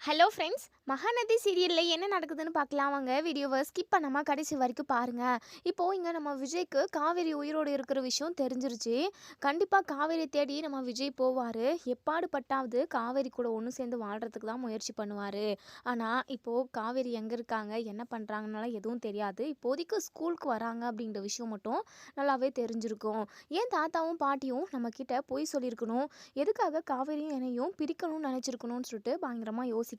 Hello friends, Mahanadi சீரியலில் என்ன நடக்குதுன்னு பார்க்கலாம் வாங்க. வீடியோவை ஸ்கிப் பண்ணாமல் கடைசி வரைக்கும் பாருங்கள். இப்போது இங்கே நம்ம விஜய்க்கு காவேரி உயிரோடு இருக்கிற விஷயம் தெரிஞ்சிருச்சு. கண்டிப்பாக காவேரி தேடி நம்ம விஜய் போவார். எப்பாடு பட்டாவது காவேரி கூட ஒன்று சேர்ந்து வாழ்கிறதுக்கு தான் முயற்சி பண்ணுவார். ஆனால் இப்போது காவேரி எங்கே இருக்காங்க, என்ன பண்ணுறாங்கனால எதுவும் தெரியாது. இப்போதைக்கு ஸ்கூலுக்கு வராங்க அப்படின்ற விஷயம் மட்டும் நல்லாவே தெரிஞ்சிருக்கும். ஏன் தாத்தாவும் பாட்டியும் நம்மக்கிட்ட பொய் சொல்லியிருக்கணும், எதுக்காக காவேரியும் என்னையும் பிரிக்கணும்னு நினச்சிருக்கணும்னு சொல்லிட்டு பயங்கரமாக யோசிக்கிறாங்க.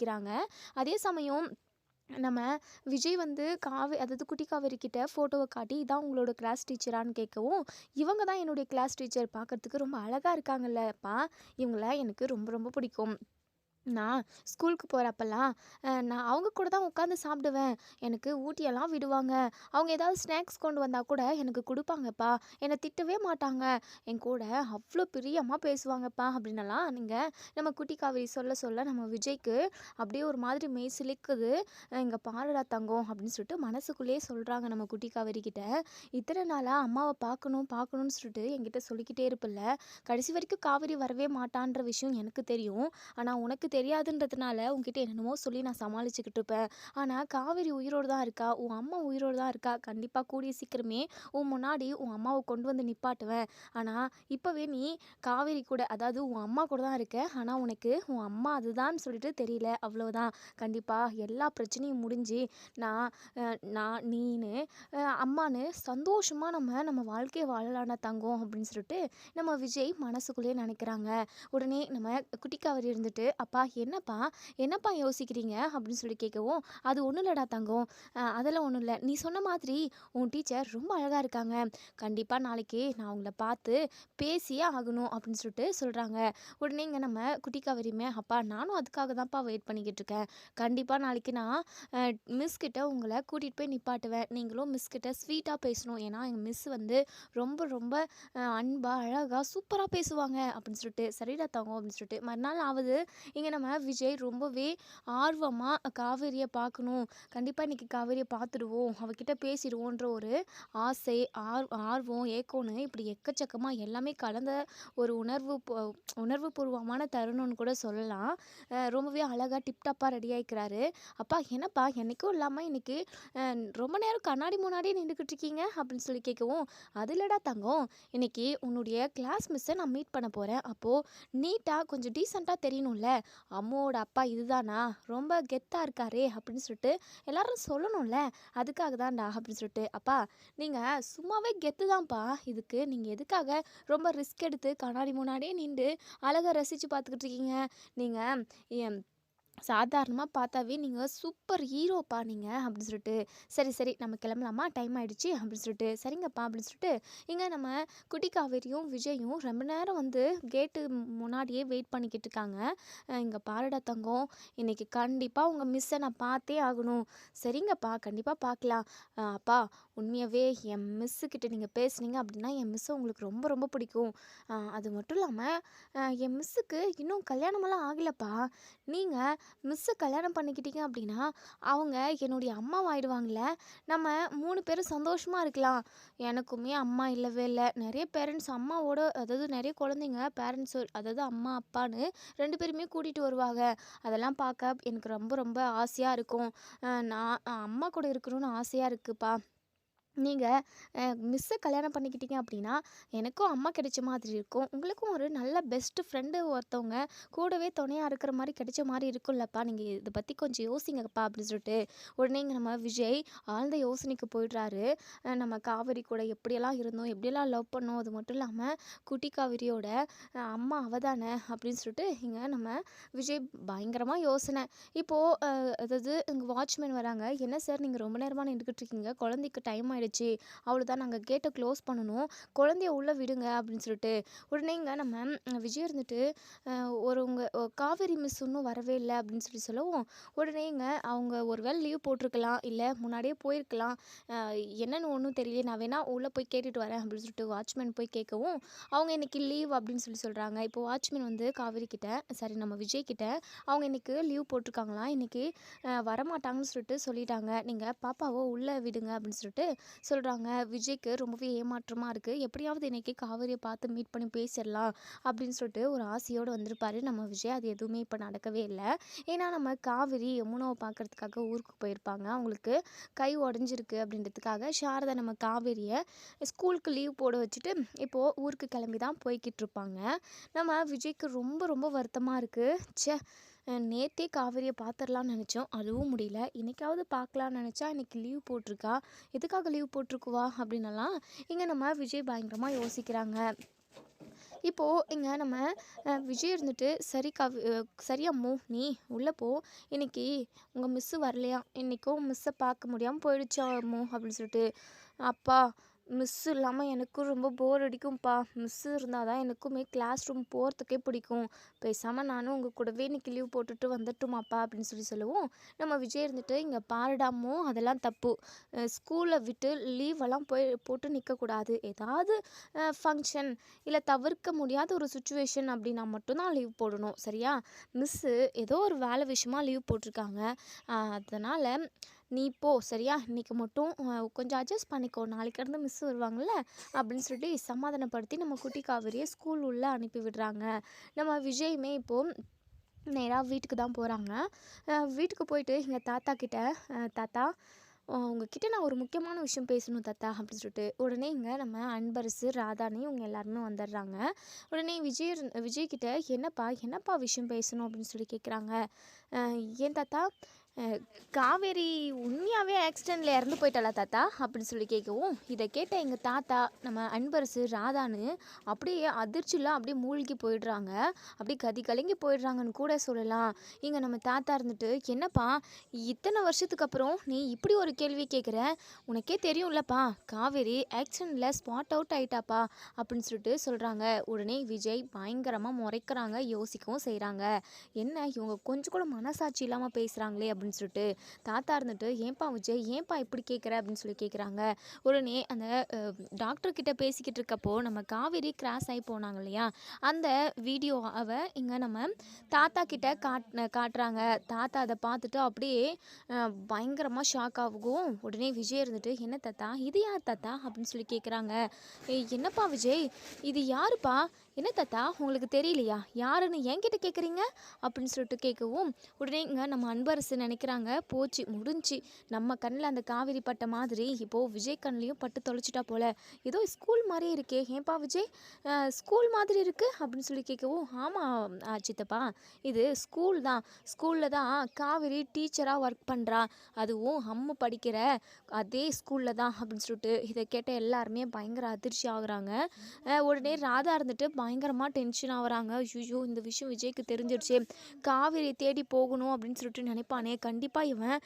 அதே சமயம் நம்ம விஜய் வந்து அதாவது குட்டி காவேரி கிட்ட ஃபோட்டோவை காட்டி இதான் உங்களோட கிளாஸ் டீச்சரான்னு கேட்கவும், இவங்க தான் என்னுடைய கிளாஸ் டீச்சர், பார்க்கறதுக்கு ரொம்ப அழகாக இருக்காங்கல்லப்பா, இவங்கள எனக்கு ரொம்ப ரொம்ப பிடிக்கும். நான் ஸ்கூலுக்கு போகிறப்பெல்லாம் நான் அவங்க கூட தான் உட்காந்து சாப்பிடுவேன். எனக்கு ஊட்டியெல்லாம் விடுவாங்க. அவங்க ஏதாவது ஸ்நாக்ஸ் கொண்டு வந்தால் கூட எனக்கு கொடுப்பாங்கப்பா. என்னை திட்டவே மாட்டாங்க. என் கூட அவ்வளோ பிரியமாக பேசுவாங்கப்பா அப்படின்னலாம் நீங்கள் நம்ம குட்டி காவேரி சொல்ல சொல்ல நம்ம விஜய்க்கு அப்படியே ஒரு மாதிரி மெய் சிலிக்குது. இங்கே பாருடா தங்கம் அப்படின்னு சொல்லிட்டு மனசுக்குள்ளேயே சொல்கிறாங்க நம்ம குட்டி காவேரி கிட்ட. இத்தனை நாளாக அம்மாவை பார்க்கணும் பார்க்கணும்னு சொல்லிட்டு என்கிட்ட சொல்லிக்கிட்டே இருப்பில்ல, கடைசி வரைக்கும் காவேரி வரவே மாட்டான்ற விஷயம் எனக்கு தெரியும். ஆனால் உனக்கு தெரியாதுன்றதுனால உன்கிட்ட என்னென்னமோ சொல்லி நான் சமாளிச்சுக்கிட்டு இருப்பேன். ஆனால் காவேரி உயிரோடு தான் இருக்கா, உன் அம்மா உயிரோடு தான் இருக்கா. கண்டிப்பாக கூடிய சீக்கிரமே உன் முன்னாடி உன் அம்மாவை கொண்டு வந்து நிப்பாட்டுவேன். ஆனால் இப்போவே நீ காவேரி கூட, அதாவது உன் அம்மா கூட தான் இருக்க. ஆனால் உனக்கு உன் அம்மா அதுதான்னு சொல்லிட்டு தெரியல, அவ்வளோதான். கண்டிப்பாக எல்லா பிரச்சனையும் முடிஞ்சு நான் நீனு அம்மானு சந்தோஷமாக நம்ம வாழ்க்கையை வாழலான தங்கம் அப்படின்னு சொல்லிட்டு நம்ம விஜய் மனசுக்குள்ளேயே நினைக்கிறாங்க. உடனே நம்ம குட்டி காவேரி இருந்துட்டு, அப்பா என்னப்பா யோசிக்கிறீங்க அப்படின்னு சொல்லி கேட்கவும், அது ஒன்றும் இல்லடா தங்கம், அதெல்லாம் ஒன்றும் இல்லை. நீ சொன்ன மாதிரி உன் டீச்சர் ரொம்ப அழகாக இருக்காங்க. கண்டிப்பாக நாளைக்கு நான் அவங்கள பார்த்து பேசியே ஆகணும் அப்படின்னு சொல்லிட்டு சொல்கிறாங்க. உடனே இங்கே நம்ம குட்டி காவேரியுமே, அப்பா நானும் அதுக்காக தான்ப்பா வெயிட் பண்ணிக்கிட்டு இருக்கேன். கண்டிப்பாக நாளைக்கு நான் மிஸ் கிட்ட உங்களை கூட்டிகிட்டு போய் நிப்பாட்டுவேன். நீங்களும் மிஸ் கிட்ட ஸ்வீட்டாக பேசணும். ஏன்னா எங்கள் மிஸ் வந்து ரொம்ப ரொம்ப அன்பா அழகாக சூப்பராக பேசுவாங்க அப்படின்னு சொல்லிட்டு, சரிடா தங்கம் அப்படின்னு சொல்லிட்டு மறுநாள் ஆகுது. இங்கே நம்ம விஜய் ரொம்பவே ஆர்வமாக காவேரியை பார்க்கணும், கண்டிப்பாக இன்றைக்கி காவேரியை பார்த்துடுவோம், அவகிட்ட பேசிடுவோன்ற ஒரு ஆசை, ஆர்வம், ஏக்கம்னு இப்படி எக்கச்சக்கமாக எல்லாமே கலந்த ஒரு உணர்வு பூர்வமான தருணம்னு கூட சொல்லலாம். ரொம்பவே அழகாக டிப்டாப்பாக ரெடி ஆகிக்கிறாரு. அப்பா என்னப்பா என்றைக்கும் இல்லாமல் இன்றைக்கி ரொம்ப நேரம் கண்ணாடி முன்னாடியே நின்றுக்கிட்டு இருக்கீங்க அப்படின்னு சொல்லி கேட்கவும், அது இல்லடா தங்கம், இன்றைக்கி உன்னுடைய கிளாஸ் மிஸ்ஸை நான் மீட் பண்ண போகிறேன். அப்போது நீட்டாக கொஞ்சம் டீசெண்டாக தெரியணும்ல, அம்மாவோட அப்பா இதுதானா, ரொம்ப கெத்தாக இருக்காரே அப்படின்னு சொல்லிட்டு எல்லாரும் சொல்லணும்ல, அதுக்காக தான்டா அப்படின்னு சொல்லிட்டு, அப்பா நீங்கள் சும்மாவே கெத்து தான்ப்பா, இதுக்கு நீங்கள் எதுக்காக ரொம்ப ரிஸ்க் எடுத்து கண்ணாடி முன்னாடியே நின்று அழகை ரசித்து பார்த்துக்கிட்டு இருக்கீங்க. நீங்கள் சாதாரணமாக பார்த்தாவே நீங்கள் சூப்பர் ஹீரோப்பா நீங்கள் அப்படின்னு சொல்லிட்டு, சரி சரி நம்ம கிளம்பலாமா, டைம் ஆகிடுச்சி அப்படின்னு சொல்லிட்டு, சரிங்கப்பா அப்படின்னு சொல்லிட்டு இங்கே நம்ம குட்டி காவேரியும் விஜயும் ரொம்ப நேரம் வந்து கேட்டு முன்னாடியே வெயிட் பண்ணிக்கிட்டு இருக்காங்க. இங்கே பாருடா தங்கம், இன்றைக்கி கண்டிப்பாக உங்கள் மிஸ்ஸை நான் பார்த்தே ஆகணும். சரிங்கப்பா கண்டிப்பாக பார்க்கலாம். அப்பா உண்மையாகவே என் மிஸ்ஸுக்கிட்ட நீங்கள் பேசுனீங்க அப்படின்னா என் மிஸ்ஸை உங்களுக்கு ரொம்ப ரொம்ப பிடிக்கும். அது மட்டும் இல்லாமல் என் மிஸ்ஸுக்கு இன்னும் கல்யாணமெல்லாம் ஆகலப்பா. நீங்கள் மிஸ்ஸை கல்யாணம் பண்ணிக்கிட்டீங்க அப்படின்னா அவங்க என்னுடைய அம்மாவாயிடுவாங்கள, நம்ம 3 பேரும் சந்தோஷமாக இருக்கலாம். எனக்குமே அம்மா இல்லவே இல்லை. நிறைய பேரண்ட்ஸ் அம்மாவோட, அதாவது நிறைய குழந்தைங்க பேரண்ட்ஸ், அதாவது அம்மா அப்பான்னு 2 பேருமே கூட்டிகிட்டு வருவாங்க. அதெல்லாம் பார்க்க எனக்கு ரொம்ப ரொம்ப ஆசையாக இருக்கும். நான் அம்மா கூட இருக்கணும்னு ஆசையாக இருக்குப்பா. நீங்கள் மிஸ்ஸை கல்யாணம் பண்ணிக்கிட்டீங்க அப்படின்னா எனக்கும் அம்மா கிடைச்ச மாதிரி இருக்கும், உங்களுக்கும் ஒரு நல்ல பெஸ்ட்டு ஃப்ரெண்டு ஒருத்தவங்க கூடவே துணையாக இருக்கிற மாதிரி கிடைச்ச மாதிரி இருக்கும்லப்பா. நீங்கள் இதை பற்றி கொஞ்சம் யோசிங்கப்பா அப்படின்னு சொல்லிட்டு உடனே இங்கே நம்ம விஜய் ஆழ்ந்த யோசனைக்கு போயிடுறாரு. நம்ம காவேரி கூட எப்படியெல்லாம் இருந்தோம், எப்படியெல்லாம் லவ் பண்ணோம், அது மட்டும் இல்லாமல் குட்டி காவேரியோட அம்மா அவதானே அப்படின்னு சொல்லிட்டு இங்கே நம்ம விஜய் பயங்கரமாக யோசனை. இப்போது அதாவது இங்கே வாட்ச்மேன் வராங்க. என்ன சார் நீங்கள் ரொம்ப நேரமாக நின்றுக்கிட்டு இருக்கீங்க, குழந்தைக்கு டைம் ஆயிடுச்சு, அவ்வளோதான் நாங்கள் கேட்டை க்ளோஸ் பண்ணணும், குழந்தைய உள்ளே விடுங்க அப்படின்னு சொல்லிட்டு உடனே இங்கே நம்ம விஜய் இருந்துட்டு காவேரி மிஸ் இன்னும் வரவே இல்லை அப்படின்னு சொல்லவும், உடனே இங்கே அவங்க ஒரு வேளை லீவ் போட்டிருக்கலாம், இல்லை முன்னாடியே போயிருக்கலாம், என்னென்னு ஒன்றும் தெரியல, நான் வேணா உள்ளே போய் கேட்டுட்டு வரேன் அப்படின்னு சொல்லிட்டு வாட்ச்மேன் போய் கேட்கவும், அவங்க இன்னைக்கு லீவ் அப்படின்னு சொல்கிறாங்க. இப்போ வாட்ச்மேன் வந்து காவேரி கிட்ட, சரி நம்ம விஜய் கிட்ட, அவங்க இன்னைக்கு லீவ் போட்டிருக்காங்களாம், இன்னைக்கு வரமாட்டாங்கன்னு சொல்லிட்டு சொல்லிட்டாங்க, நீங்கள் பாப்பாவை உள்ளே விடுங்க அப்படின்னு சொல்லிட்டு சொல்கிறாங்க, விஜய்க்கு ரொம்பவே ஏமாற்றமாக இருக்குது, எப்படியாவது இன்னைக்கு காவேரியை பார்த்து மீட் பண்ணி பேசிடலாம் அப்படின்னு சொல்லிட்டு ஒரு ஆசையோடு வந்திருப்பாரு நம்ம விஜய். அது எதுவுமே இப்போ நடக்கவே இல்லை. ஏன்னா நம்ம காவேரி யமுனாவை பார்க்கறதுக்காக ஊருக்கு போயிருப்பாங்க. அவங்களுக்கு கை உடஞ்சிருக்கு அப்படின்றதுக்காக சாரதா நம்ம காவேரியை ஸ்கூலுக்கு லீவ் போட வச்சுட்டு இப்போது ஊருக்கு கிளம்பி தான் போய்கிட்டு இருப்பாங்க. நம்ம விஜய்க்கு ரொம்ப ரொம்ப வருத்தமாக இருக்குது. ச்சே, நேத்தே காவேரியை பார்த்துடலான்னு நினச்சோம், அதுவும் முடியல. இன்னைக்காவது பார்க்கலான்னு நினச்சா இன்னைக்கு லீவ் போட்டிருக்கா, எதுக்காக லீவ் போட்டிருக்குவா அப்படின்னலாம் இங்கே நம்ம விஜய் பயங்கரமாக யோசிக்கிறாங்க. இப்போது இங்கே நம்ம விஜய் இருந்துட்டு, சரி சரி அம்மு, நீ உள்ளே போ, இன்னைக்கு உங்கள் மிஸ்ஸு வரலையா, இன்றைக்கும் மிஸ்ஸை பார்க்க முடியாமல் போயிடுச்சா அம்மு அப்படின்னு சொல்லிட்டு. அப்பா, மிஸ் இல்லாமல் எனக்கும் ரொம்ப போர் அடிக்கும்ப்பா, மிஸ்ஸு இருந்தால் தான் எனக்குமே கிளாஸ் ரூம் போகிறதுக்கே பிடிக்கும், பேசாமல் நானும் உங்கள் கூடவே இன்னைக்கு லீவ் போட்டுட்டு வந்துட்டுமாப்பா அப்படின்னு சொல்லுவோம். நம்ம விஜய் இருந்துட்டு, இங்கே பாருடாமோ, அதெல்லாம் தப்பு, ஸ்கூலை விட்டு லீவெல்லாம் போட்டு நிற்கக்கூடாது, ஏதாவது ஃபங்க்ஷன் இல்லை தவிர்க்க முடியாத ஒரு சுச்சுவேஷன் அப்படின்னா மட்டும்தான் லீவ் போடணும், சரியா? மிஸ்ஸு ஏதோ ஒரு வேலை விஷயமா லீவ் போட்டிருக்காங்க, அதனால் நீ போ, சரியா? இன்றைக்கி மட்டும் கொஞ்சம் அட்ஜஸ்ட் பண்ணிக்கோ, நாளைக்கு மிஸ் வருவாங்கள்ல அப்படின்னு சொல்லிட்டு சமாதானப்படுத்தி நம்ம குட்டி காவேரியை ஸ்கூல் உள்ளே அனுப்பி விடுறாங்க. நம்ம விஜயுமே இப்போது நேராக வீட்டுக்கு தான் போகிறாங்க. வீட்டுக்கு போயிட்டு எங்கள் தாத்தா கிட்ட, தாத்தா உங்ககிட்ட நான் ஒரு முக்கியமான விஷயம் பேசணும் தாத்தா அப்படின்னு சொல்லிட்டு. உடனே இங்கே நம்ம அன்பரசு, ராதானி இவங்க எல்லாருமே வந்துடுறாங்க. உடனே விஜய்கிட்ட என்னப்பா விஷயம் பேசணும் அப்படின்னு சொல்லி கேட்குறாங்க. ஏன் தாத்தா, காவேரி உண்மையாகவே ஆக்சிடெண்ட்டில் இறந்து போயிட்டாளா தாத்தா அப்படின்னு சொல்லி கேட்கவும், இதை கேட்ட எங்கள் தாத்தா நம்ம அன்பரசு, ராதான்னு அப்படியே அதிர்ச்சியில் அப்படியே மூழ்கி போயிடுறாங்க, அப்படியே கலங்கி போயிடுறாங்கன்னு கூட சொல்லலாம். இங்கே நம்ம தாத்தா இருந்துட்டு, என்னப்பா இத்தனை வருஷத்துக்கு அப்புறம் நீ இப்படி ஒரு கேள்வி கேட்குற, உனக்கே தெரியும்லப்பா காவேரி ஆக்சிடெண்ட்டில் ஸ்பாட் அவுட் ஆகிட்டாப்பா அப்படின்னு சொல்லிட்டு சொல்கிறாங்க. உடனே விஜய் பயங்கரமாக முறைக்கிறாங்க, யோசிக்கவும் செய்கிறாங்க. என்ன இவங்க கொஞ்சம் கூட மனசாட்சி இல்லாமல் பேசுகிறாங்களே அப்படின்னு சொல்லிட்டு. தாத்தா இருந்துட்டு, ஏன்பா விஜய், ஏன்பா இப்படி கேட்குற அப்படின்னு சொல்லி கேட்குறாங்க. உடனே அந்த டாக்டர் கிட்ட பேசிக்கிட்டு இருக்கப்போ நம்ம காவேரி கிராஸ் ஆகி போனாங்க இல்லையா, அந்த வீடியோவை இங்கே நம்ம தாத்தா கிட்ட காட்டுறாங்க. தாத்தா அதை பார்த்துட்டு அப்படியே பயங்கரமாக ஷாக் ஆகும். உடனே விஜய் இருந்துட்டு, என்ன தாத்தா, இது யார் தாத்தா அப்படின்னு சொல்லி கேட்குறாங்க. என்னப்பா விஜய், இது யாருப்பா, என்ன தாத்தா உங்களுக்கு தெரியலையா, யாருன்னு என்கிட்ட கேட்குறீங்க அப்படின்னு சொல்லிட்டு கேட்கவும், உடனே இங்கே நம்ம அன்பரசு நினைக்கிறாங்க, போச்சு முடிஞ்சு, நம்ம கண்ணில் அந்த காவேரி பட்ட மாதிரி இப்போது விஜய் கண்ணிலையும் பட்டு தொலைச்சிட்டா போல, ஏதோ ஸ்கூல் மாதிரியே இருக்கே, ஏன்பா விஜய் ஸ்கூல் மாதிரி இருக்குது அப்படின்னு சொல்லி கேட்கவும், ஆமாம் சித்தப்பா, இது ஸ்கூல் தான், ஸ்கூலில் தான் காவேரி டீச்சராக ஒர்க் பண்ணுறா, அதுவும் அம்மு படிக்கிற அதே ஸ்கூலில் தான் அப்படின்னு சொல்லிட்டு. இதை கேட்ட எல்லாருமே பயங்கர அதிர்ச்சி ஆகுறாங்க. உடனே ராதா இருந்துட்டு பயங்கரமாக டென்ஷன் ஆகுறாங்க. ஐயோ, இந்த விஷயம் விஜய்க்கு தெரிஞ்சிடுச்சு, காவேரியை தேடி போகணும் அப்படின்னு சொல்லிட்டு நினைப்பானே, கண்டிப்பாக இவன்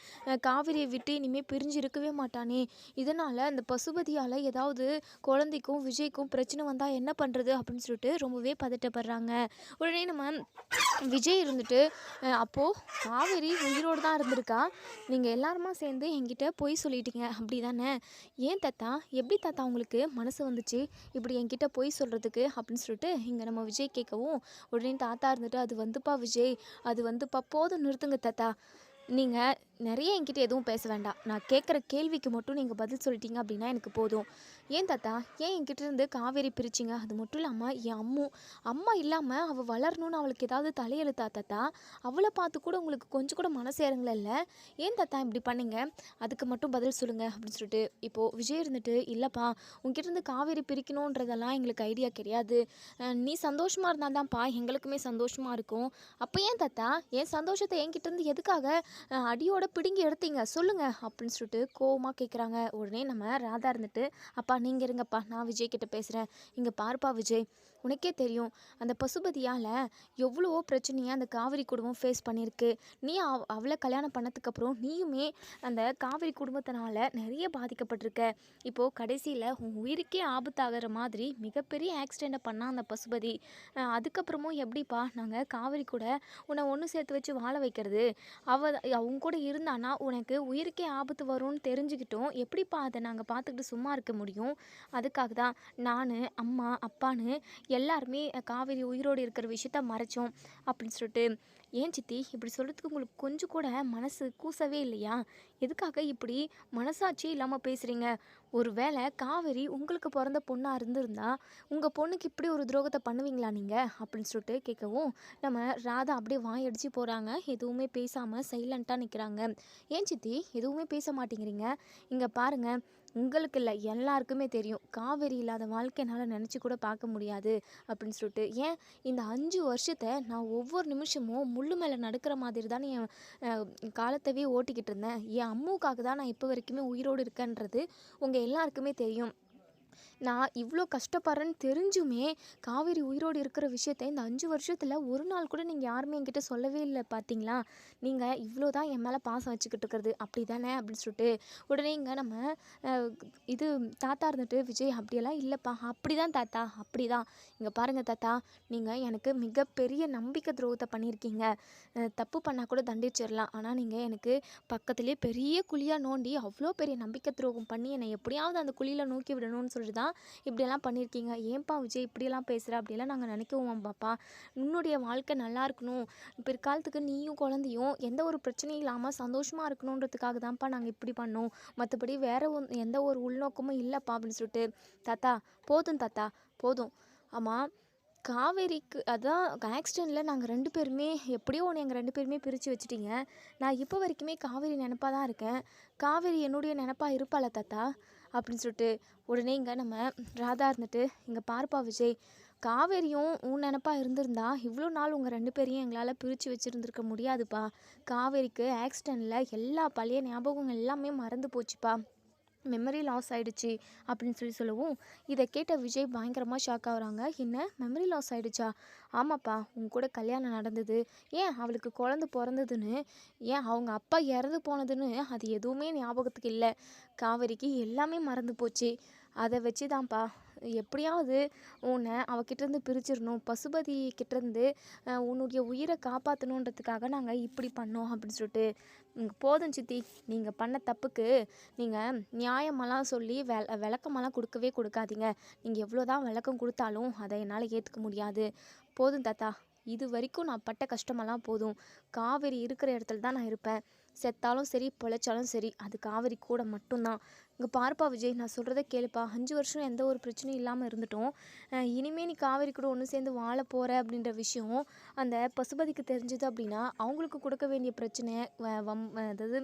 காவேரியை விட்டு இனிமேல் பிரிஞ்சு இருக்கவே மாட்டானே, இதனால் அந்த பசுபதியால் ஏதாவது குழந்தைக்கும் விஜய்க்கும் பிரச்சனை வந்தால் என்ன பண்ணுறது அப்படின்னு சொல்லிட்டு ரொம்பவே பதட்டப்படுறாங்க. உடனே நம்ம விஜய் இருந்துட்டு, அப்போது காவேரி உயிரோடு தான் இருந்திருக்கா, நீங்கள் எல்லாருமா சேர்ந்து என்கிட்ட பொய் சொல்லிட்டீங்க அப்படி தானே, ஏன் தாத்தா, எப்படி தாத்தா உங்களுக்கு மனசு வந்துச்சு இப்படி என்கிட்ட பொய் சொல்கிறதுக்கு அப்படின்னு சொல்லிட்டு இங்கே நம்ம விஜய் கேட்கவும், உடனே தாத்தா இருந்துட்டு, அது வந்துப்பா விஜய், அது வந்துப்பா, போதும் நிறுத்துங்க தாத்தா, நீங்கள் நிறைய என்கிட்ட எதுவும் பேச வேண்டாம், நான் கேட்குற கேள்விக்கு மட்டும் நீங்கள் பதில் சொல்லிட்டீங்க அப்படின்னா எனக்கு போதும். ஏன் தாத்தா, ஏன் என்கிட்ட இருந்து காவேரி பிரிச்சிங்க, அது மட்டும் இல்லாமல் என் அம்மா இல்லாமல் அவள் வளரணும்னு அவளுக்கு ஏதாவது தலையெழுத்தா தாத்தா, அவளை பார்த்து கூட உங்களுக்கு கொஞ்சம் கூட மனசு இறங்கல, ஏன் தாத்தா இப்படி பண்ணீங்க, அதுக்கு மட்டும் பதில் சொல்லுங்கள் அப்படின்னு சொல்லிட்டு. இப்போது விஜய் இருந்துட்டு, இல்லைப்பா உங்ககிட்ட இருந்து காவேரி பிரிக்கணுன்றதெல்லாம் எங்களுக்கு ஐடியா கிடையாது, நீ சந்தோஷமாக இருந்தால் தான்ப்பா எங்களுக்குமே சந்தோஷமாக இருக்கும், அப்போ ஏன் தாத்தா என் சந்தோஷத்தை என்கிட்ட இருந்து எதுக்காக அடியோட பிடுங்கி எடுத்தீங்க சொல்லுங்க அப்படின்னு சொல்லிட்டு கோவமாக கேட்குறாங்க. உடனே நம்ம ராதா இருந்துட்டு, அப்பா நீங்கள் இருங்கப்பா, நான் விஜய் கிட்ட பேசுகிறேன், இங்கே பார்ப்பா விஜய், உனக்கே தெரியும் அந்த பசுபதியால் எவ்வளவோ பிரச்சனையை அந்த காவிரி குடும்பம் ஃபேஸ் பண்ணியிருக்கு, நீ அவளை கல்யாணம் பண்ணதுக்கப்புறம் நீயுமே அந்த காவிரி குடும்பத்தினால நிறைய பாதிக்கப்பட்டிருக்க, இப்போது கடைசியில் உன் உயிருக்கே ஆபத்தாகிற மாதிரி மிகப்பெரிய ஆக்சிடெண்ட்டை பண்ணால் அந்த பசுபதி, அதுக்கப்புறமும் எப்படிப்பா நாங்கள் காவிரி கூட உன்னை ஒன்று சேர்த்து வச்சு வாழ வைக்கிறது, அவங்க கூட இருந்தானா உனக்கு உயிருக்கே ஆபத்து வரும்னு தெரிஞ்சுக்கிட்டோம், எப்படிப்பா அதை நாங்கள் பார்த்துக்கிட்டு சும்மா இருக்க முடியும், அதுக்காக தான் நான் அம்மா அப்பான்னு எல்லாருமே காவேரி உயிரோடு இருக்கிற விஷயத்த மறைச்சோம் அப்படின்னு சொல்லிட்டு. ஏன் சித்தி இப்படி சொல்கிறதுக்கு உங்களுக்கு கொஞ்சம் கூட மனசு கூசவே இல்லையா? எதுக்காக இப்படி மனசாட்சியே இல்லாமல் பேசுகிறீங்க? ஒரு வேளை காவேரி உங்களுக்கு பிறந்த பொண்ணாக இருந்திருந்தா உங்கள் பொண்ணுக்கு இப்படி ஒரு துரோகத்தை பண்ணுவீங்களா நீங்கள் அப்படின்னு சொல்லிட்டு கேட்கவும் நம்ம ராதா அப்படியே வாயடிச்சு போகிறாங்க. எதுவுமே பேசாமல் சைலண்ட்டாக நிற்கிறாங்க. ஏன் சித்தி எதுவுமே பேச மாட்டேங்கிறீங்க? இங்கே பாருங்க, உங்களுக்கு இல்லை எல்லாருக்குமே தெரியும் காவேரி இல்லாத வாழ்க்கை என்னால் நினச்சி கூட பார்க்க முடியாது அப்படின்னு சொல்லிட்டு. ஏன் இந்த 5 வருஷத்தை நான் ஒவ்வொரு நிமிஷமும் முள்ளு மேலே நடக்கிற மாதிரி தானே என் காலத்தவே ஓட்டிக்கிட்டு இருந்தேன். என் அம்முக்காக தான் நான் இப்போ வரைக்குமே உயிரோடு இருக்கேன்றது உங்கள் எல்லாருக்குமே தெரியும். நான் இவ்வளோ கஷ்டப்படுறேன்னு தெரிஞ்சுமே காவேரி உயிரோடு இருக்கிற விஷயத்த இந்த 5 வருஷத்தில் ஒரு நாள் கூட நீங்கள் யாருமே என்கிட்ட சொல்லவே இல்லை பார்த்தீங்களா? நீங்கள் இவ்வளோ தான் என் மேலே பாசம் வச்சுக்கிட்டு இருக்கிறது அப்படி தானே அப்படின்னு சொல்லிட்டு உடனே இங்கே நம்ம அஹ், இது தாத்தா இருந்துட்டு விஜய் அப்படியெல்லாம் இல்லைப்பா அப்படி தான் தாத்தா அப்படி தான். இங்கே பாருங்கள் தாத்தா, நீங்கள் எனக்கு மிகப்பெரிய நம்பிக்கை துரோகத்தை பண்ணியிருக்கீங்க. தப்பு பண்ணால் கூட தண்டிச்சிடலாம். ஆனால் நீங்கள் எனக்கு பக்கத்துலேயே பெரிய குழியாக நோண்டி அவ்வளோ பெரிய நம்பிக்கை துரோகம் பண்ணி என்னை எப்படியாவது அந்த குழியில் நோக்கி விடணும்னு சொல்லிட்டு தான் இப்படியெல்லாம் பண்ணியிருக்கீங்க. ஏன்பா விஜய் இப்படியெல்லாம் பேசுகிற? அப்படியெல்லாம் நாங்கள் நினைக்கவும் பாப்பா. உன்னுடைய வாழ்க்கை நல்லா இருக்கணும், பிற்காலத்துக்கு நீயும் குழந்தையும் எந்த ஒரு பிரச்சனையும் இல்லாமல் சந்தோஷமாக இருக்கணுன்றதுக்காக தான்ப்பா நாங்கள் இப்படி பண்ணோம். மற்றபடி வேறு எந்த ஒரு உள்நோக்கமும் இல்லைப்பா அப்படின்னு சொல்லிட்டு. தாத்தா போதும் தாத்தா போதும். ஆமாம், காவேரிக்கு அதான் ஆக்சிடெண்ட்டில் நாங்கள் 2 பேருமே எப்படியோ ஒன்று எங்கள் 2 பேருமே பிரித்து வச்சுட்டீங்க. நான் இப்போ வரைக்குமே காவேரி நினப்பாக தான் இருக்கேன். காவேரி என்னுடைய நினப்பாக இருப்பாள தாத்தா அப்படின்னு சொல்லிட்டு. உடனே இங்கே நம்ம ராதா இருந்துட்டு, இங்கே பார்ப்பா விஜய், காவேரியும் உன் நினப்பாக இருந்திருந்தா இவ்வளோ நாள் உங்கள் 2 பேரையும் எங்களால் பிரித்து வச்சுருந்துருக்க முடியாதுப்பா. காவேரிக்கு ஆக்சிடெண்ட்டில் எல்லா பழைய ஞாபகங்கள் எல்லாமே மறந்து போச்சுப்பா, மெமரி லாஸ் ஆகிடுச்சி அப்படின்னு சொல்லவும் இதை கேட்ட விஜய் பயங்கரமாக ஷாக் ஆகுறாங்க. என்ன மெமரி லாஸ் ஆகிடுச்சா? ஆமாப்பா, உங்க கூட கல்யாணம் நடந்தது, ஏன் அவளுக்கு குழந்தை பிறந்ததுன்னு, ஏன் அவங்க அப்பா இறந்து போனதுன்னு அது எதுவுமே ஞாபகத்துக்கு இல்லை. காவேரிக்கு எல்லாமே மறந்து போச்சு. அதை வச்சு தான்ப்பா எப்படியாவது உன்னை அவகிட்டேருந்து பிரிச்சிடணும், பசுபதி கிட்டேருந்து உன்னுடைய உயிரை காப்பாற்றணுன்றதுக்காக நாங்கள் இப்படி பண்ணோம் அப்படின்னு சொல்லிட்டு. போதும் சித்தி, நீங்கள் பண்ண தப்புக்கு நீங்கள் நியாயமெல்லாம் சொல்லி விளக்கமெல்லாம் கொடுக்கவே கொடுக்காதீங்க. நீங்கள் எவ்வளோ தான் விளக்கம் கொடுத்தாலும் அதை என்னால் ஏற்றுக்க முடியாது. போதும் தாத்தா, இது வரைக்கும் நான் பட்ட கஷ்டமெல்லாம் போதும். காவேரி இருக்கிற இடத்துல தான் நான் இருப்பேன். செத்தாலும் சரி பொழைச்சாலும் சரி அது காவேரி கூட மட்டும்தான். இங்கே பார்ப்பா விஜய், நான் சொல்கிறத கேளுப்பா. 5 வருஷம் எந்த ஒரு பிரச்சனையும் இல்லாமல் இருந்துட்டோம். இனிமேல் நீ காவேரி கூட ஒன்று சேர்ந்து வாழ போகிற அப்படின்ற விஷயம் அந்த பசுபதிக்கு தெரிஞ்சது அப்படின்னா அவங்களுக்கு கொடுக்க வேண்டிய பிரச்சனை அதாவது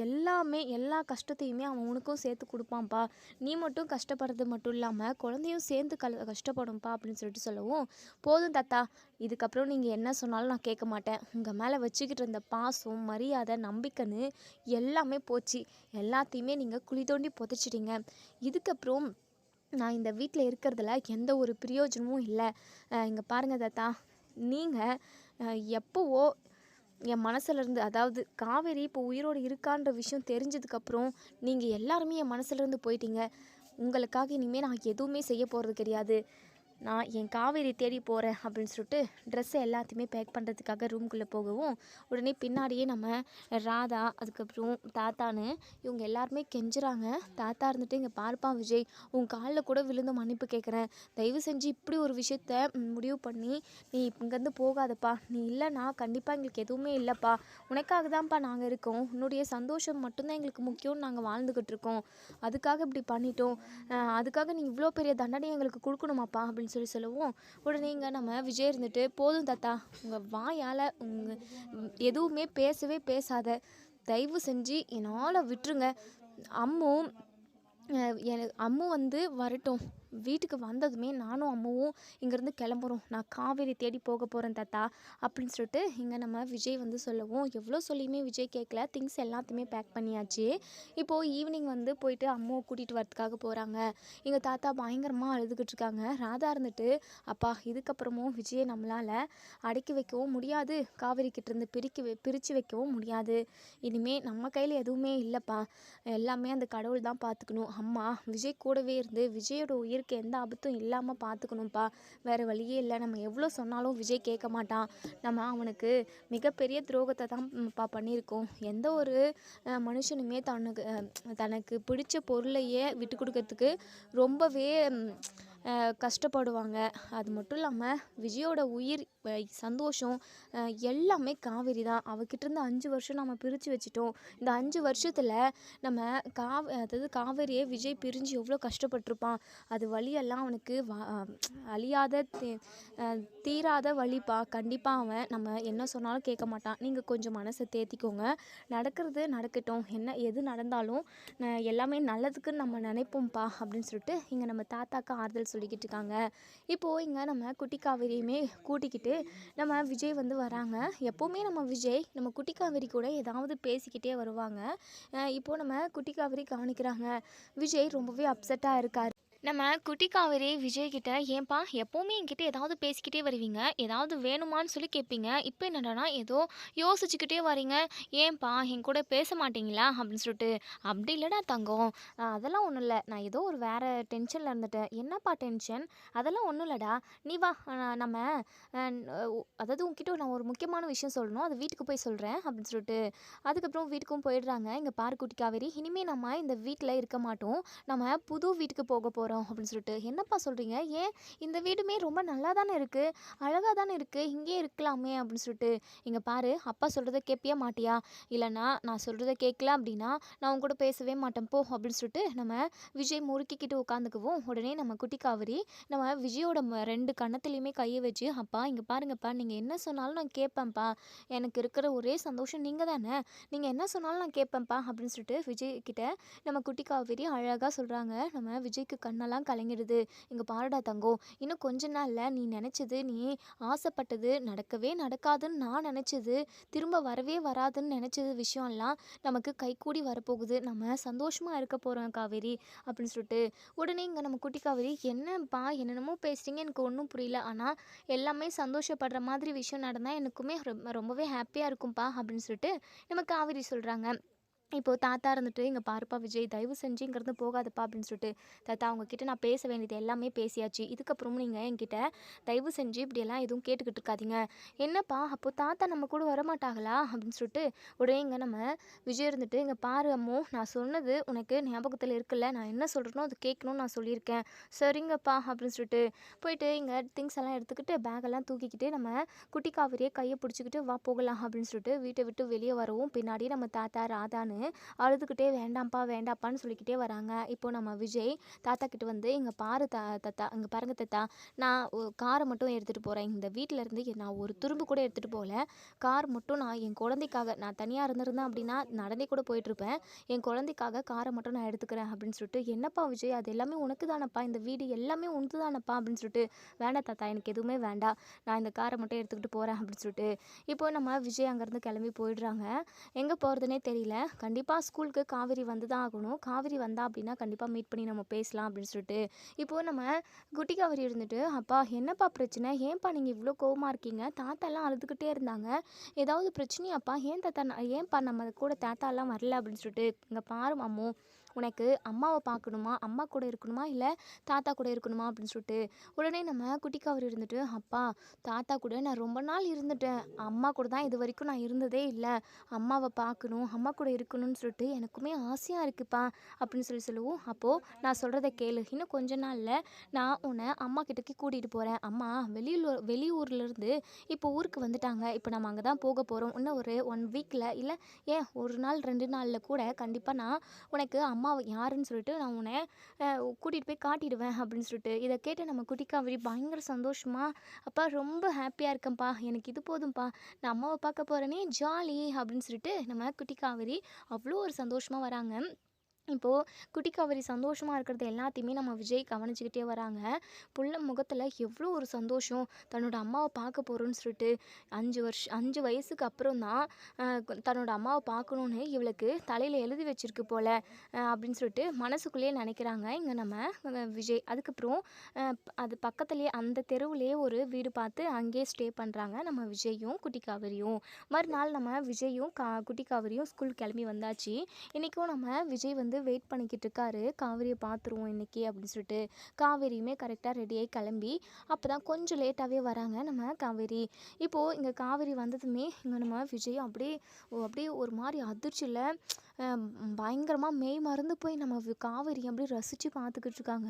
எல்லாமே எல்லா கஷ்டத்தையுமே அவன் உனக்கும் சேர்த்து கொடுப்பான்ப்பா. நீ மட்டும் கஷ்டப்படுறது மட்டும் இல்லாமல் குழந்தையும் சேர்ந்து கஷ்டப்படும்ப்பா அப்படின்னு சொல்லிட்டு சொல்லவும், போதும் தாத்தா, இதுக்கப்புறம் நீங்கள் என்ன சொன்னாலும் நான் கேட்க மாட்டேன். உங்கள் மேலே வச்சுக்கிட்டு இருந்த பாசம் மரியாதை நம்பிக்கைன்னு எல்லாமே போச்சு. எல்லாத்தையுமே நீங்கள் குழி தோண்டி புதைச்சிட்டிங்க. இதுக்கப்புறம் நான் இந்த வீட்டில் இருக்கிறதுல எந்த ஒரு பிரயோஜனமும் இல்லை. இங்கே பாருங்கள் தாத்தா, நீங்கள் எப்போவோ என் மனசுலேருந்து, அதாவது காவேரி இப்போ உயிரோடு இருக்கான்ற விஷயம் தெரிஞ்சதுக்கப்புறம் நீங்கள் எல்லாருமே என் மனசுலேருந்து போயிட்டீங்க. உங்களுக்காக இனிமேல் நான் எதுவுமே செய்ய போகிறது கிடையாது. நான் என் காவேரி தேடி போகிறேன் அப்படின்னு சொல்லிட்டு ட்ரெஸ்ஸை எல்லாத்தையுமே பேக் பண்ணுறதுக்காக ரூம்குள்ளே போகவும் உடனே பின்னாடியே நம்ம ராதா அதுக்கப்புறம் தாத்தான்னு இவங்க எல்லாருமே கெஞ்சுறாங்க. தாத்தா இருந்துட்டு, இங்கே பார்ப்பா விஜய், உன் காலில் கூட விழுந்து மன்னிப்பு கேட்குறேன். தயவு செஞ்சு இப்படி ஒரு விஷயத்த முடிவு பண்ணி நீ இங்கேருந்து போகாதப்பா. நீ இல்லைன்னா கண்டிப்பாக எங்களுக்கு எதுவுமே இல்லைப்பா. உனக்காக தான்ப்பா நாங்கள் இருக்கோம். உன்னுடைய சந்தோஷம் மட்டும்தான் எங்களுக்கு முக்கியம்னு நாங்கள் வாழ்ந்துக்கிட்டு இருக்கோம். அதுக்காக இப்படி பண்ணிட்டோம். அதுக்காக நீ இவ்வளோ பெரிய தண்டனை எங்களுக்கு கொடுக்கணுமாப்பா அப்படின்னு சொல்லவும் உடனே இங்கே நம்ம விஜய் இருந்துட்டு, போதும் தாத்தா, உங்கள் வாயால் எதுவுமே பேசவே பேசாத. தயவு செஞ்சு என்னால் விட்டுருங்க. அம்மு அம்மு வரட்டும். வீட்டுக்கு வந்ததுமே நானும் அம்மாவும் இங்கேருந்து கிளம்புறோம். நான் காவேரி தேடி போக போகிறேன் தாத்தா அப்படின்னு சொல்லிட்டு இங்கே நம்ம விஜய் சொல்லவும், எவ்வளோ சொல்லியுமே விஜய் கேட்கல. திங்ஸ் எல்லாத்தையுமே பேக் பண்ணியாச்சு. இப்போது ஈவினிங் போயிட்டு அம்மாவை கூட்டிகிட்டு வரதுக்காக போகிறாங்க. எங்கள் தாத்தா பயங்கரமாக அழுதுகிட்டு இருக்காங்க. ராதா இருந்துட்டு, அப்பா இதுக்கப்புறமும் விஜயை நம்மளால் அடக்கி வைக்கவும் முடியாது, காவேரி கிட்டேருந்து பிரித்து வைக்கவும் முடியாது. இனிமேல் நம்ம கையில் எதுவுமே இல்லைப்பா, எல்லாமே அந்த கடவுள் தான் பார்த்துக்கணும். அம்மா விஜய் கூடவே இருந்து விஜயோட உயிருக்கு எந்த ஆபத்தும் இல்லாமல் பார்த்துக்கணும்ப்பா. வேறு வழியே இல்லை. நம்ம எவ்வளோ சொன்னாலும் விஜய் கேட்க மாட்டான். நம்ம அவனுக்கு மிகப்பெரிய துரோகத்தை தான்ப்பா பண்ணியிருக்கோம். எந்த ஒரு மனுஷனுமே தனக்கு பிடிச்ச பொருளையே விட்டு கொடுக்கறதுக்கு ரொம்பவே கஷ்டப்படுவாங்க. அது மட்டும் இல்லாமல் விஜயோட உயிர் சந்தோஷம் எல்லாமே காவேரி தான். அவகிட்டேருந்து 5 வருஷம் நம்ம பிரித்து வச்சுட்டோம். இந்த 5 வருஷத்தில் நம்ம அதாவது காவேரியை விஜய் பிரிஞ்சு எவ்வளோ கஷ்டப்பட்டிருப்பான். அது வலியெல்லாம் அவனுக்கு அழியாத தீராத வலிப்பா. கண்டிப்பாக அவன் நம்ம என்ன சொன்னாலும் கேட்க மாட்டான். நீங்கள் கொஞ்சம் மனசை தேத்திக்கோங்க. நடக்கிறது நடக்கட்டும். எது நடந்தாலும் எல்லாமே நல்லதுக்குன்னு நம்ம நினைப்போம்ப்பா அப்படின்னு சொல்லிட்டு இங்கே நம்ம தாத்தாக்கு ஆறுதல் சொல்லிக்கிட்டு இருக்காங்க. இப்போது இங்கே நம்ம குட்டி காவேரியுமே கூட்டிக்கிட்டு நம்ம விஜய் வராங்க. எப்போவுமே நம்ம விஜய் நம்ம குட்டி காவேரி கூட ஏதாவது பேசிக்கிட்டே வருவாங்க. இப்போது நம்ம குட்டி காவேரி கவனிக்கிறாங்க. விஜய் ரொம்பவே அப்செட்டாக இருக்கார். நம்ம குட்டி காவேரி விஜய்கிட்ட, ஏன்பா எப்போவுமே என்கிட்ட ஏதாவது பேசிக்கிட்டே வருவீங்க, ஏதாவது வேணுமான்னு சொல்லி கேட்பீங்க, இப்போ என்னடானா ஏதோ யோசிச்சுக்கிட்டே வரீங்க, ஏன்பா என் கூட பேச மாட்டீங்களா அப்படின்னு சொல்லிட்டு. அப்படி இல்லைடா தங்கம், அதெல்லாம் ஒன்றும் இல்லை, நான் ஏதோ ஒரு வேறு டென்ஷனில் இருந்துட்டேன். என்னப்பா டென்ஷன்? அதெல்லாம் ஒன்றும் இல்லைடா, நீ வா, நம்ம அதாவது உங்ககிட்ட நான் ஒரு முக்கியமான விஷயம் சொல்லணும், அது வீட்டுக்கு போய் சொல்கிறேன் அப்படின்னு சொல்லிட்டு. அதுக்கப்புறம் வீட்டுக்கும் போயிடுறாங்க. இங்கே பாரு குட்டி காவேரி, இனிமேல் நம்ம இந்த வீட்டில் இருக்க மாட்டோம், நம்ம புது வீட்டுக்கு போக போகிறோம் அப்படின்னு சொல்லிட்டு. என்னப்பா சொல்கிறீங்க? ஏன், இந்த வீடுமே ரொம்ப நல்லா தானே இருக்குது, அழகாக தானே இருக்குது, இங்கே இருக்கலாமே அப்படின்னு சொல்லிட்டு. இங்கே பாரு, அப்பா சொல்கிறத கேட்பியா மாட்டியா? இல்லைனா நான் சொல்கிறத கேட்கல அப்படின்னா நான் உங்க கூட பேசவே மாட்டேன் போ அப்படின்னு சொல்லிட்டு நம்ம விஜய் முறுக்கிக்கிட்டு உட்காந்துக்குவோம். உடனே நம்ம குட்டி காவேரி நம்ம விஜயோட 2 கன்னத்துலேயுமே கையை வச்சு, அப்பா இங்கே பாருங்கப்பா, நீங்கள் என்ன சொன்னாலும் நான் கேட்பேன்ப்பா, எனக்கு இருக்கிற ஒரே சந்தோஷம் நீங்கள் தானே, நீங்கள் என்ன சொன்னாலும் நான் கேட்பேன்ப்பா அப்படின்னு சொல்லிட்டு விஜய் கிட்ட நம்ம குட்டி காவேரி அழகாக சொல்கிறாங்க. நம்ம விஜய்க்கு கண்ணெல்லாம் கலங்கிடுது. இங்கே பாருடா தங்கம், இன்னும் கொஞ்ச நாளில் நீ நினச்சது, நீ ஆசைப்பட்டது நடக்கவே நடக்காதுன்னு நான் நினச்சது, திரும்ப வரவே வராதுன்னு நினச்சது விஷயம்லாம் நமக்கு கைகூடி வரப்போகுது, நம்ம சந்தோஷமாக இருக்க போகிறோம் காவேரி அப்படின்னு சொல்லிட்டு. உடனே இங்கே நம்ம குட்டி காவேரி, என்னப்பா என்னென்னமோ பேசுகிறீங்க, எனக்கு ஒன்றும் புரியல, ஆனால் எல்லாமே சந்தோஷப்படுற மாதிரி விஷயம் நடந்தால் எனக்குமே ரொம்பவே ஹாப்பியாக இருக்கும்ப்பா அப்படின்னு சொல்லிட்டு நம்ம காவேரி சொல்கிறாங்க. இப்போது தாத்தா இருந்துட்டு, இங்கே பாருப்பா விஜய், தயவு செஞ்சு இங்கேருந்து போகாதப்பா அப்படின்னு சொல்லிட்டு. தாத்தா, அவங்கக்கிட்ட நான் பேச வேண்டியது எல்லாமே பேசியாச்சு, இதுக்கப்புறமும் நீங்கள் என்கிட்ட தயவு செஞ்சு இப்படியெல்லாம் எதுவும் கேட்டுக்கிட்டு இருக்காதீங்க. என்னப்பா அப்போது தாத்தா நம்ம கூட வரமாட்டாங்களா அப்படின்னு சொல்லிட்டு. உடனே இங்கே நம்ம விஜய் இருந்துட்டு, இங்கே பாரு அம்மோ, நான் சொன்னது உனக்கு ஞாபகத்தில் இருக்குல்ல, நான் என்ன சொல்கிறேனோ அது கேட்கணும்னு நான் சொல்லியிருக்கேன், சரிங்கப்பா அப்படின்னு சொல்லிட்டு போயிட்டு இங்கே திங்ஸ் எல்லாம் எடுத்துக்கிட்டு பேக்கெல்லாம் தூக்கிக்கிட்டு நம்ம குட்டி காவேரியை கையை பிடிச்சிக்கிட்டு வா போகலாம் அப்படின்னு சொல்லிட்டு வீட்டை விட்டு வெளியே வரவும், பின்னாடி நம்ம தாத்தா ராதான்னு அழுதுகிட்டே வேண்டாம்ப்பா வேண்டாப்பான்னு சொல்லிக்கிட்டே வராங்க. இப்போ நம்ம விஜய் தாத்தா கிட்ட இங்கே பாரு தாத்தா, இங்கே பாருங்க தாத்தா, நான் காரை மட்டும் எடுத்துகிட்டு போகிறேன், இந்த வீட்டில் இருந்து நான் ஒரு துரும்பு கூட எடுத்துகிட்டு போகல, கார் மட்டும் நான் என் குழந்தைக்காக, நான் தனியாக இருந்திருந்தேன் அப்படின்னா நடந்தே கூட போயிட்டுருப்பேன், என் குழந்தைக்காக காரை மட்டும் நான் எடுத்துக்கிறேன் அப்படின்னு சொல்லிட்டு. என்னப்பா விஜய், அது எல்லாமே உனக்கு தானப்பா, இந்த வீடு எல்லாமே உனக்கு தானப்பா அப்படின்னு சொல்லிட்டு. வேண்டாம் தாத்தா, எனக்கு எதுவுமே வேண்டாம், நான் இந்த காரை மட்டும் எடுத்துக்கிட்டு போகிறேன் அப்படின்னு சொல்லிட்டு. இப்போ நம்ம விஜய் அங்கேருந்து கிளம்பி போயிடுறாங்க. எங்கே போகிறதுனே தெரியல. கண்டிப்பாக ஸ்கூலுக்கு காவேரி வந்து தான் ஆகணும், காவேரி வந்தா அப்படின்னா கண்டிப்பாக மீட் பண்ணி நம்ம பேசலாம் அப்படின்னு சொல்லிட்டு. இப்போது நம்ம குட்டி காவேரி இருந்துட்டு, அப்பா என்னப்பா பிரச்சனை, ஏன்ப்பா நீங்கள் இவ்வளோ கோவமாக இருக்கீங்க, தாத்தாலாம் அழுதுகிட்டே இருந்தாங்க, ஏதாவது பிரச்சனையாப்பா, ஏன் தாத்தா ஏன்ப்பா நம்ம கூட தாத்தாலாம் வரல அப்படின்னு சொல்லிட்டு. இங்கே பாரு மாமு, உனக்கு அம்மாவை பார்க்கணுமா, அம்மா கூட இருக்கணுமா, இல்லை தாத்தா கூட இருக்கணுமா அப்படின்னு சொல்லிட்டு. உடனே நம்ம குட்டி காவேரி இருந்துட்டு, அப்பா தாத்தா கூட நான் ரொம்ப நாள் இருந்துட்டேன், அம்மா கூட தான் இது வரைக்கும் நான் இருந்ததே இல்லை, அம்மாவை பார்க்கணும், அம்மா கூட இருக்கணும்னு சொல்லிட்டு எனக்குமே ஆசையாக இருக்குப்பா அப்படின்னு சொல்லுவோம். அப்போது நான் சொல்கிறத கேளு, இன்னும் கொஞ்ச நாளில் நான் உன்னை அம்மா கிட்டக்கு கூட்டிகிட்டு போகிறேன், அம்மா வெளியூர்லேருந்து இப்போ ஊருக்கு வந்துட்டாங்க, இப்போ நம்ம அங்கே தான் போக போகிறோம், இன்னும் ஒரு 1 வீக்கில் இல்லை ஏன் ஒரு நாள் 2 நாளில் கூட கண்டிப்பாக நான் உனக்கு அம்மாவை யாருன்னு சொல்லிட்டு நான் உன்னை கூட்டிகிட்டு போய் காட்டிடுவேன் அப்படின்னு சொல்லிட்டு. இதை கேட்டு நம்ம குட்டி காவேரி பயங்கர சந்தோஷமா, அப்பா ரொம்ப ஹாப்பியாக இருக்கேன்ப்பா, எனக்கு இது போதும்ப்பா, நான் அம்மாவை பார்க்க போகிறேனே ஜாலி அப்படின்னு சொல்லிட்டு நம்ம குட்டி காவேரி அவ்வளோ ஒரு சந்தோஷமாக வராங்க. இப்போது குட்டி காவேரி சந்தோஷமாக இருக்கிறது எல்லாத்தையுமே நம்ம விஜய் கவனிச்சுக்கிட்டே வராங்க. புள்ள முகத்தில் எவ்வளோ ஒரு சந்தோஷம், தன்னோட அம்மாவை பார்க்க போகிறோன்னு சொல்லிட்டு. 5 வயசுக்கு அப்புறம் தான் தன்னோட அம்மாவை பார்க்கணுன்னு இவளுக்கு தலையில் எழுதி வச்சிருக்கு போல அப்படின்னு சொல்லிட்டு மனசுக்குள்ளேயே நினைக்கிறாங்க இங்கே நம்ம விஜய். அதுக்கப்புறம் அது பக்கத்துலேயே அந்த தெருவுலேயே ஒரு வீடு பார்த்து அங்கேயே ஸ்டே பண்ணுறாங்க நம்ம விஜயும் குட்டி காவேரியும். மறுநாள் நம்ம விஜயும் குட்டி காவேரியும் ஸ்கூல் கிளம்பி வந்தாச்சு. இன்றைக்கும் நம்ம விஜய் வந்து வெயிட் பண்ணிக்கிட்டு இருக்காரு. காவேரியை பார்த்துருவோம் இன்னைக்கு அப்படின்னு சொல்லிட்டு. காவேரியுமே கரெக்டாக ரெடியாகி கிளம்பி அப்போ தான் கொஞ்சம் லேட்டாகவே வராங்க நம்ம காவேரி. இப்போது இங்கே காவேரி வந்ததுமே இங்கே நம்ம விஜய் அப்படியே அப்படியே ஒரு மாதிரி அதிர்ச்சியில் பயங்கரமாக மெய் மறந்து போய் நம்ம காவேரி அப்படியே ரசித்து பார்த்துக்கிட்டு இருக்காங்க.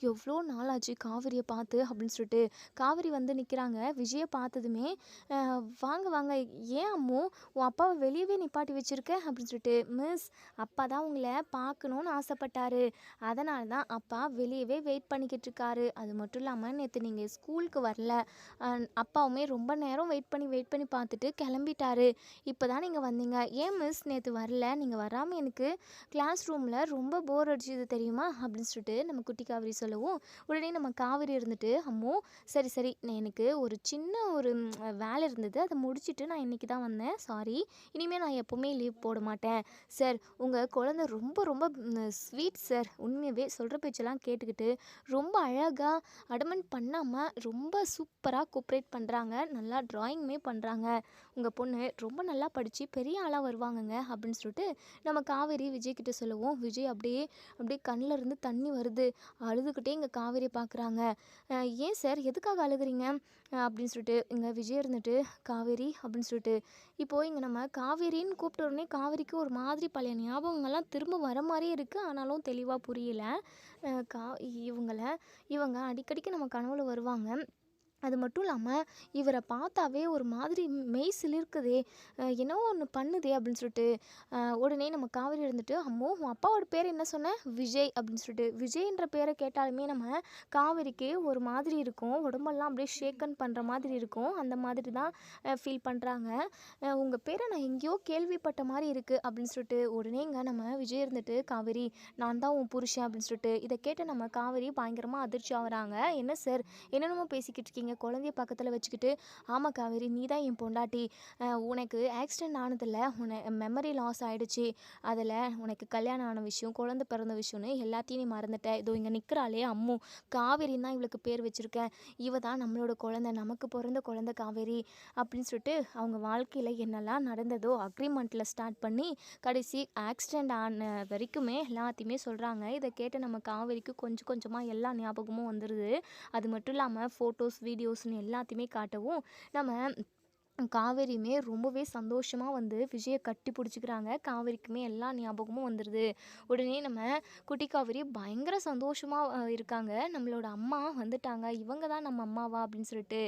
எவ்வளோ நாளாச்சு காவேரியை பார்த்து அப்படின்னு சொல்லிட்டு. காவேரி வந்து நிற்கிறாங்க. விஜயை பார்த்ததுமே வாங்க வாங்க, ஏன் அம்மு உன் அப்பாவை வெளியவே நிப்பாட்டி வச்சிருக்க அப்படின்னு சொல்லிட்டு. மிஸ், அப்பா தான் உங்களை பார்க்கணுன்னு ஆசைப்பட்டாரு, அதனால தான் அப்பா வெளியவே வெயிட் பண்ணிக்கிட்டு இருக்காரு. அது மட்டும் இல்லாமல் நேற்று நீங்கள் ஸ்கூலுக்கு வரல, அப்பாவுமே ரொம்ப நேரம் வெயிட் பண்ணி பார்த்துட்டு கிளம்பிட்டாரு. இப்போ தான் நீங்கள் வந்தீங்க. ஏன் மிஸ் நேற்று வரல? நீங்கள் வராமல் எனக்கு கிளாஸ் ரூமில் ரொம்ப போர் அடிச்சுது தெரியுமா அப்படின்னு சொல்லிட்டு நம்ம குட்டி காவேரி சொல்லவும், உடனே நம்ம காவேரி இருந்துட்டு, அம்மோ சரி சரி, நான் எனக்கு ஒரு சின்ன ஒரு வேலை இருந்தது, அதை முடிச்சுட்டு நான் இன்றைக்கி தான் வந்தேன், சாரி. இனிமேல் நான் எப்போவுமே லீவ் போட மாட்டேன் சார். உங்கள் குழந்தை ரொம்ப ரொம்ப ஸ்வீட் சார். உண்மையாகவே சொல்கிற பேச்செல்லாம் கேட்டுக்கிட்டு ரொம்ப அழகாக அடமெண்ட் பண்ணாமல் ரொம்ப சூப்பராக கோஆப்ரேட் பண்ணுறாங்க. நல்லா ட்ராயிங்குமே பண்ணுறாங்க. உங்கள் பொண்ணு ரொம்ப நல்லா படித்து பெரிய ஆளாக வருவாங்கங்க அப்படின்னு சொல்லிட்டு நம்ம காவேரி விஜய் கிட்ட சொல்லுவோம். விஜய் அப்படியே அப்படியே கண்ணில் இருந்து தண்ணி வருது. அழுதுகிட்டே இங்கே காவேரியை பார்க்குறாங்க. ஏன் சார், எதுக்காக அழுகுறீங்க அப்படின்னு சொல்லிட்டு. இங்கே விஜய் இருந்துட்டு, காவேரி அப்படின்னு சொல்லிட்டு. இப்போது இங்கே நம்ம காவேரின்னு கூப்பிட்ட உடனே காவேரிக்கு ஒரு மாதிரி பழைய ஞாபகங்கள்லாம் திரும்ப வர மாதிரியே இருக்குது. ஆனாலும் தெளிவாக புரியல. அஹ் கா இவங்கள இவங்க அடிக்கடிக்கு நம்ம கனவுல வருவாங்க. அது மட்டும் இல்லாமல் இவரை பார்த்தாவே ஒரு மாதிரி மெய் சிலிர்க்குதே, என்னவோ ஒன்று பண்ணுதே அப்படின்னு சொல்லிட்டு. உடனே நம்ம காவேரி இருந்துட்டு, அம்மோ உன் அப்பாவோட பேர் என்ன சொன்ன? விஜய் அப்படின்னு சொல்லிட்டு. விஜய்ன்ற பேரை கேட்டாலுமே நம்ம காவேரிக்கு ஒரு மாதிரி இருக்கும், உடம்பெல்லாம் அப்படியே ஷேக்கன் பண்ணுற மாதிரி இருக்கும். அந்த மாதிரி தான் ஃபீல் பண்ணுறாங்க. உங்கள் பேரை நான் எங்கேயோ கேள்விப்பட்ட மாதிரி இருக்குது அப்படின்னு சொல்லிட்டு. உடனே இங்கே நம்ம விஜய் இருந்துட்டு, காவேரி நான் தான் உன் புருஷன் அப்படின்னு சொல்லிட்டு. இதை கேட்டு நம்ம காவேரி பயங்கரமாக அதிர்ச்சி ஆகுறாங்க. என்ன சார், என்னென்னமோ பேசிக்கிட்டு இருக்கீங்க குழந்தைய பக்கத்தில் வச்சுக்கிட்டு. ஆமாம் காவேரி, நீ தான் என் பொண்டாட்டி. உனக்கு ஆக்சிடெண்ட் ஆனதில் மெமரி லாஸ் ஆகிடுச்சு. அதில் உனக்கு கல்யாணம் ஆன விஷயம், குழந்தை பிறந்த விஷயம்னு எல்லாத்தையும் நீ மறந்துட்ட. இதோ இங்கே நிற்கிறாளே அம்மு, காவேரின்னு தான் இவளுக்கு பேர் வச்சுருக்கேன். இவ தான் நம்மளோட குழந்தை, நமக்கு பிறந்த குழந்தை காவேரி அப்படின்னு சொல்லிட்டு. அவங்க வாழ்க்கையில் என்னெல்லாம் நடந்ததோ அக்ரிமெண்ட்டில் ஸ்டார்ட் பண்ணி கடைசி ஆக்சிடெண்ட் ஆன வரைக்குமே எல்லாத்தையுமே சொல்கிறாங்க. இதை கேட்டு நம்ம காவேரிக்கு கொஞ்சம் கொஞ்சமாக எல்லா ஞாபகமும் வந்துடுது. அது மட்டும் இல்லாமல் ஃபோட்டோஸ் வீடியோஸ்னு எல்லாத்தையுமே காட்டவும் நம்ம காவேரியுமே ரொம்பவே சந்தோஷமாக வந்து விஜயை கட்டி பிடிச்சிக்கிறாங்க. காவேரிக்குமே எல்லா ஞாபகமும் வந்துடுது. உடனே நம்ம குட்டி காவேரி பயங்கர சந்தோஷமாக இருக்காங்க. நம்மளோட அம்மா வந்துட்டாங்க, இவங்க தான் நம்ம அம்மாவா அப்படின்னு சொல்லிட்டு.